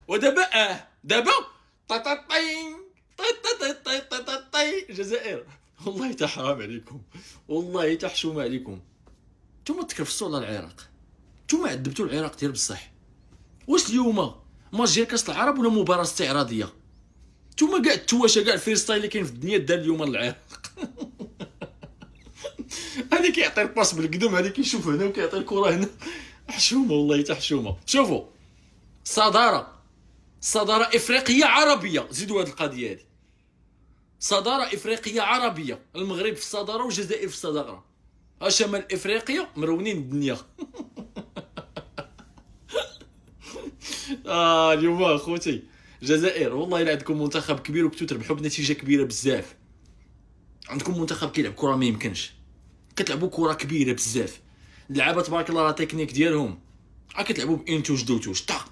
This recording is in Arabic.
ودابا دابا طاطاطين طاطاطين الجزائر. والله تا حرام عليكم، والله تا حشومه عليكم. نتوما تكرفصوا على العراق، نتوما عذبتوا العراق ديال بصح. واش اليوم ماتش ديال كاس العرب ولا مباراه استعراضيه؟ نتوما كاع التواشا كاع الفريستايل اللي كاين في الدنيا دار اليوم للعراق. هادي كيعطي الباس بالقدم، هادي كيشوف هنا وكيعطي الكره هنا. حشومه والله تا حشومه. شوفوا صدارة افريقيه عربيه، زيدوا هاد القضيه هادي، صدارة افريقيه عربيه، المغرب في الصداره والجزائر في الصداره، شمال افريقيا مرونين الدنيا. اليوم اخوتي الجزائر والله الا عندكم منتخب كبير وكنتو تربحوا بنتيجه كبيره بزاف. عندكم منتخب كيلعب كره ما يمكنش، كتلعبوا كره كبيره بزاف، اللعابه تبارك الله راه تكنيك ديالهم، كتلعبوا بانتوش دوتوش طق